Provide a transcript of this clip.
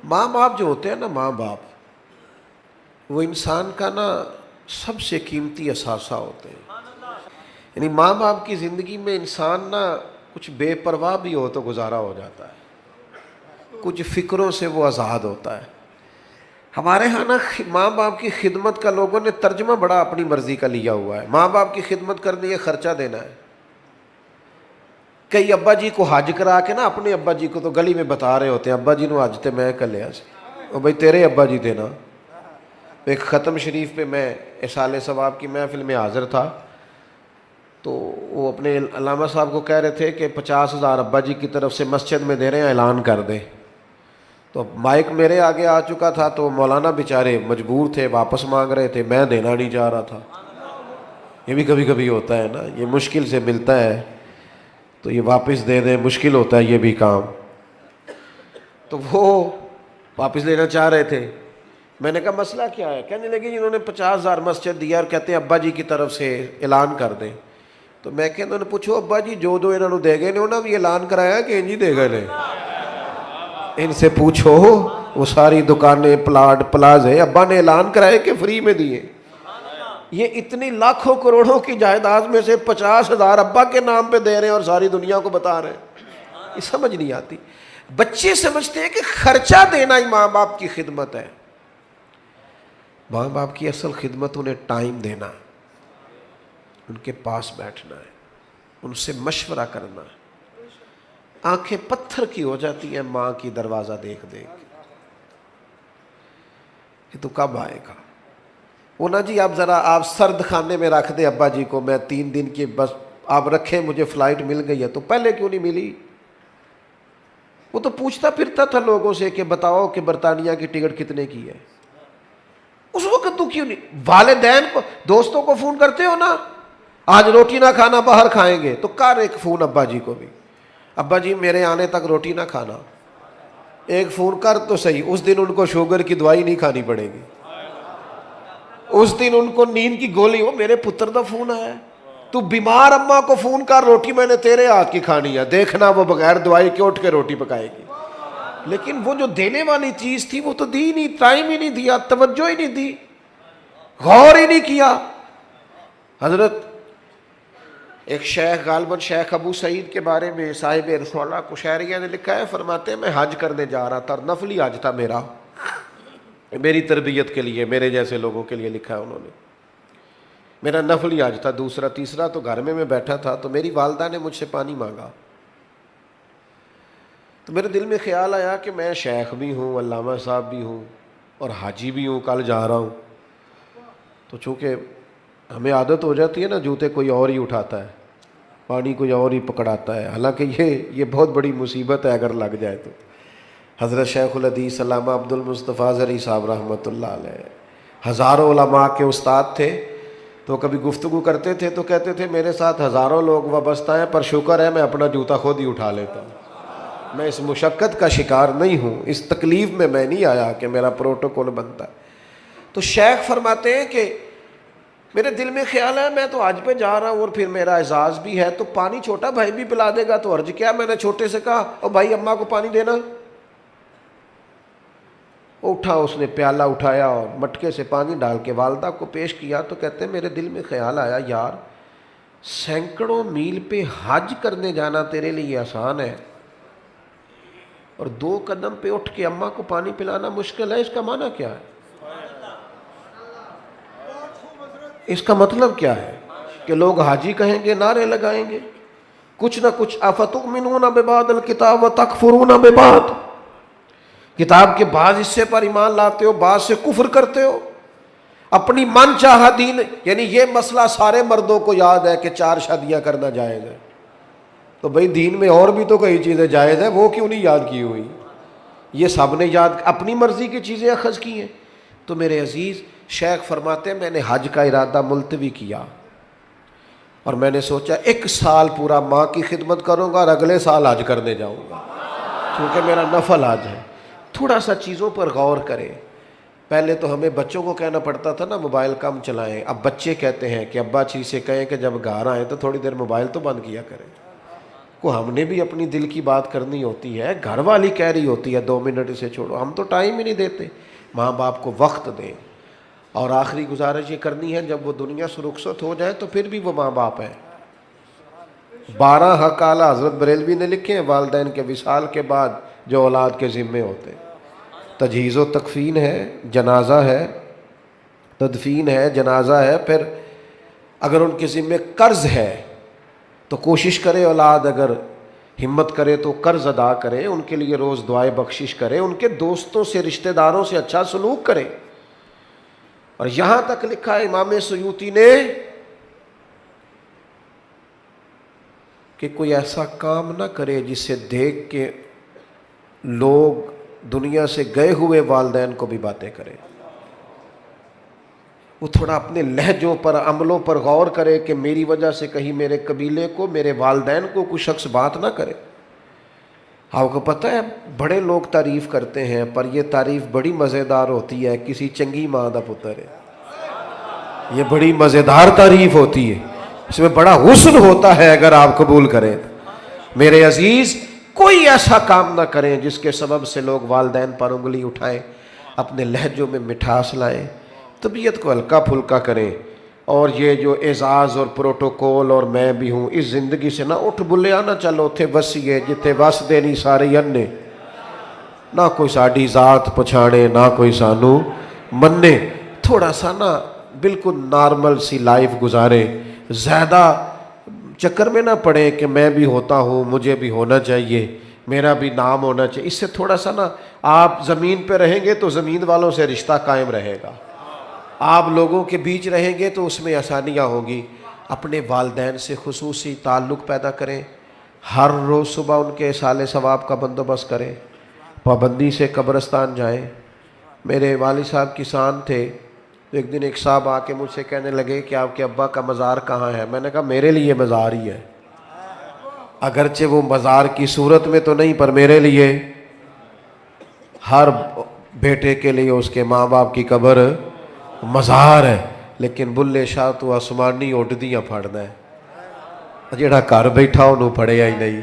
ماں باپ جو ہوتے ہیں نا، ماں باپ وہ انسان کا نا سب سے قیمتی اثاثہ ہوتے ہیں. یعنی ماں باپ کی زندگی میں انسان نا کچھ بے پرواہ بھی ہو تو گزارا ہو جاتا ہے، کچھ فکروں سے وہ آزاد ہوتا ہے. ہمارے ہاں نا ماں باپ کی خدمت کا لوگوں نے ترجمہ بڑا اپنی مرضی کا لیا ہوا ہے. ماں باپ کی خدمت کرنی ہے، خرچہ دینا ہے. کئی ابا جی کو حج کرا کے نا اپنے ابا جی کو تو گلی میں بتا رہے ہوتے ہیں، ابا جی نو حج تے میں کر لیا سی، اور بھائی تیرے ابا جی تھے نا. ایک ختم شریف پہ میں اصالِ ثواب کی محفل میں حاضر تھا، تو وہ اپنے علامہ صاحب کو کہہ رہے تھے کہ 50,000 ابا جی کی طرف سے مسجد میں دے رہے ہیں، اعلان کر دیں. تو مائک میرے آگے آ چکا تھا، تو مولانا بیچارے مجبور تھے، واپس مانگ رہے تھے، میں دینا نہیں چاہ رہا تھا. یہ بھی کبھی کبھی ہوتا ہے نا، یہ مشکل سے ملتا ہے تو یہ واپس دے دیں، مشکل ہوتا ہے یہ بھی کام. تو وہ واپس لینا چاہ رہے تھے. میں نے کہا مسئلہ کیا ہے؟ کہنے لگے انہوں نے 50,000 مسجد دیا اور کہتے ہیں ابا جی کی طرف سے اعلان کر دیں. تو میں کہ انہوں نے پوچھو ابا جی جو دو انہوں نے دے گئے انہوں نے بھی اعلان کرایا کہ انجی دے گئے؟ ان سے پوچھو، وہ ساری دکانیں پلاٹ پلازے ابا نے اعلان کرائے کہ فری میں دیے. یہ اتنی لاکھوں کروڑوں کی جائیداد میں سے 50,000 ابا کے نام پہ دے رہے ہیں اور ساری دنیا کو بتا رہے ہیں. یہ سمجھ نہیں آتی. بچے سمجھتے ہیں کہ خرچہ دینا ہی ماں باپ کی خدمت ہے. ماں باپ کی اصل خدمت انہیں ٹائم دینا ہے، ان کے پاس بیٹھنا ہے، ان سے مشورہ کرنا ہے. آنکھیں پتھر کی ہو جاتی ہیں ماں کی دروازہ دیکھ دیکھ. یہ تو کب آئے گا؟ وہ نا جی آپ ذرا آپ سرد خانے میں رکھ دیں ابا جی کو، میں 3 دن کی بس آپ رکھیں، مجھے فلائٹ مل گئی ہے. تو پہلے کیوں نہیں ملی؟ وہ تو پوچھتا پھرتا تھا لوگوں سے کہ بتاؤ کہ برطانیہ کی ٹکٹ کتنے کی ہے. اس وقت تو کیوں نہیں؟ والدین کو دوستوں کو فون کرتے ہو نا، آج روٹی نہ کھانا باہر کھائیں گے، تو کر ایک فون ابا جی کو بھی، ابا جی میرے آنے تک روٹی نہ کھانا. ایک فون کر تو صحیح. اس دن ان کو شوگر کی دوائی نہیں کھانی پڑے گی، اس دن ان کو نیند کی گولی. ہو میرے پتر دا فون آیا، تو بیمار اماں کو فون کر، روٹی میں نے تیرے ہاتھ کی کھانی ہے، دیکھنا وہ بغیر دوائی کے اٹھ کے روٹی پکائے گی. لیکن وہ جو دینے والی چیز تھی وہ تو دی نہیں، ٹائم ہی نہیں دیا، توجہ ہی نہیں دی، غور ہی نہیں کیا. حضرت ایک شیخ غالباً شیخ ابو سعید کے بارے میں صاحب رسولہ کشیریہ نے لکھا ہے، فرماتے ہیں میں حج کرنے جا رہا تھا، اور نفلی حج تھا میرا، میری تربیت کے لیے، میرے جیسے لوگوں کے لیے لکھا ہے انہوں نے. میرا نفلی حج تھا، دوسرا تیسرا تو گھر میں بیٹھا تھا، تو میری والدہ نے مجھ سے پانی مانگا. تو میرے دل میں خیال آیا کہ میں شیخ بھی ہوں، علامہ صاحب بھی ہوں، اور حاجی بھی ہوں، کل جا رہا ہوں. تو چونکہ ہمیں عادت ہو جاتی ہے نا، جوتے کوئی اور ہی اٹھاتا ہے، پانی کوئی اور ہی پکڑاتا ہے، حالانکہ یہ بہت بڑی مصیبت ہے اگر لگ جائے تو. حضرت شیخ الحدیث علامہ عبد المصطفیٰ زرعی صاحب رحمۃ اللہ علیہ ہزاروں علماء کے استاد تھے. تو کبھی گفتگو کرتے تھے تو کہتے تھے میرے ساتھ ہزاروں لوگ وابستہ ہیں، پر شکر ہے میں اپنا جوتا خود ہی اٹھا لیتا ہوں، میں اس مشقت کا شکار نہیں ہوں، اس تکلیف میں نہیں آیا کہ میرا پروٹوکول بنتا ہے. تو شیخ فرماتے ہیں کہ میرے دل میں خیال ہے میں تو حج پہ جا رہا ہوں اور پھر میرا اعزاز بھی ہے، تو پانی چھوٹا بھائی بھی پلا دے گا تو حرج کیا؟ میں نے چھوٹے سے کہا او بھائی اماں کو پانی دینا. اٹھا، اس نے پیالہ اٹھایا اور مٹکے سے پانی ڈال کے والدہ کو پیش کیا. تو کہتے ہیں میرے دل میں خیال آیا یار سینکڑوں میل پہ حج کرنے جانا تیرے لیے آسان ہے، اور 2 قدم پہ اٹھ کے اماں کو پانی پلانا مشکل ہے. اس کا معنی کیا ہے؟ اس کا مطلب کیا ہے کہ لوگ حاجی کہیں گے، نعرے لگائیں گے، کچھ نہ کچھ. افتؤمنون ببعض الکتاب وتکفرون ببعض، کتاب کے بعض حصے پر ایمان لاتے ہو، بعض سے کفر کرتے ہو. اپنی من چاہا دین، یعنی یہ مسئلہ سارے مردوں کو یاد ہے کہ 4 شادیاں کرنا جائز ہے، تو بھئی دین میں اور بھی تو کئی چیزیں جائز ہیں، وہ کیوں نہیں یاد کی ہوئی؟ یہ سب نے یاد اپنی مرضی کی چیزیں اخذ کی ہیں. تو میرے عزیز شیخ فرماتے ہیں میں نے حج کا ارادہ ملتوی کیا، اور میں نے سوچا 1 سال پورا ماں کی خدمت کروں گا اور اگلے سال حج کرنے جاؤں گا، کیونکہ میرا نفل حج ہے. تھوڑا سا چیزوں پر غور کریں. پہلے تو ہمیں بچوں کو کہنا پڑتا تھا نا موبائل کم چلائیں، اب بچے کہتے ہیں کہ ابا جی سے کہیں کہ جب گھر آئیں تو تھوڑی دیر موبائل تو بند کیا کریں. کو ہم نے بھی اپنی دل کی بات کرنی ہوتی ہے. گھر والی کہہ رہی ہوتی ہے 2 منٹ اسے چھوڑو, ہم تو ٹائم ہی نہیں دیتے. ماں باپ کو وقت دیں. اور آخری گزارش یہ کرنی ہے, جب وہ دنیا سے رخصت ہو جائے تو پھر بھی وہ ماں باپ ہیں. 12 حق اعلیٰ حضرت بریلوی نے لکھے ہیں والدین کے وصال کے بعد جو اولاد کے ذمے ہوتے ہیں. تجہیز و تکفین ہے, جنازہ ہے, تدفین ہے, جنازہ ہے. پھر اگر ان کے ذمے قرض ہے تو کوشش کرے اولاد, اگر ہمت کرے تو قرض ادا کرے, ان کے لیے روز دعائے بخشش کرے, ان کے دوستوں سے رشتہ داروں سے اچھا سلوک کرے. اور یہاں تک لکھا ہے امام سیوطی نے کہ کوئی ایسا کام نہ کرے جسے دیکھ کے لوگ دنیا سے گئے ہوئے والدین کو بھی باتیں کریں. وہ تھوڑا اپنے لہجوں پر, عملوں پر غور کرے کہ میری وجہ سے کہیں میرے قبیلے کو, میرے والدین کو کوئی شخص بات نہ کرے. آپ کو پتہ ہے بڑے لوگ تعریف کرتے ہیں, پر یہ تعریف بڑی مزیدار ہوتی ہے. کسی چنگی ماں دا پتر ہے, یہ بڑی مزیدار تعریف ہوتی ہے, اس میں بڑا حسن ہوتا ہے اگر آپ قبول کریں. میرے عزیز, کوئی ایسا کام نہ کریں جس کے سبب سے لوگ والدین پر انگلی اٹھائیں. اپنے لہجوں میں مٹھاس لائیں, طبیعت کو ہلکا پھلکا کریں. اور یہ جو اعزاز اور پروٹوکول اور میں بھی ہوں, اس زندگی سے نہ اٹھ بلیا نہ چلو تھے وسیے جتے وس دینی سارے انے, نہ کوئی ساڈی ذات پچھاڑے نہ کوئی سانو مننے. تھوڑا سا نا بالکل نارمل سی لائف گزارے, زیادہ چکر میں نہ پڑے کہ میں بھی ہوتا ہوں, مجھے بھی ہونا چاہیے, میرا بھی نام ہونا چاہیے. اس سے تھوڑا سا نا آپ زمین پہ رہیں گے تو زمین والوں سے رشتہ قائم رہے گا, آپ لوگوں کے بیچ رہیں گے تو اس میں آسانیاں ہوں گی. اپنے والدین سے خصوصی تعلق پیدا کریں, ہر روز صبح ان کے اصالِ ثواب کا بندوبست کریں, پابندی سے قبرستان جائیں. میرے والد صاحب کسان تھے, ایک دن ایک صاحب آ کے مجھ سے کہنے لگے کہ آپ کے ابا کا مزار کہاں ہے. میں نے کہا میرے لیے مزار ہی ہے, اگرچہ وہ مزار کی صورت میں تو نہیں, پر میرے لیے, ہر بیٹے کے لیے اس کے ماں باپ کی قبر مزار ہے. لیکن بلے شاہ تو آسمانی اڈدیاں پھڑنا ہے, جیڑا گھر بیٹھا انہوں پڑھیا ہی نہیں.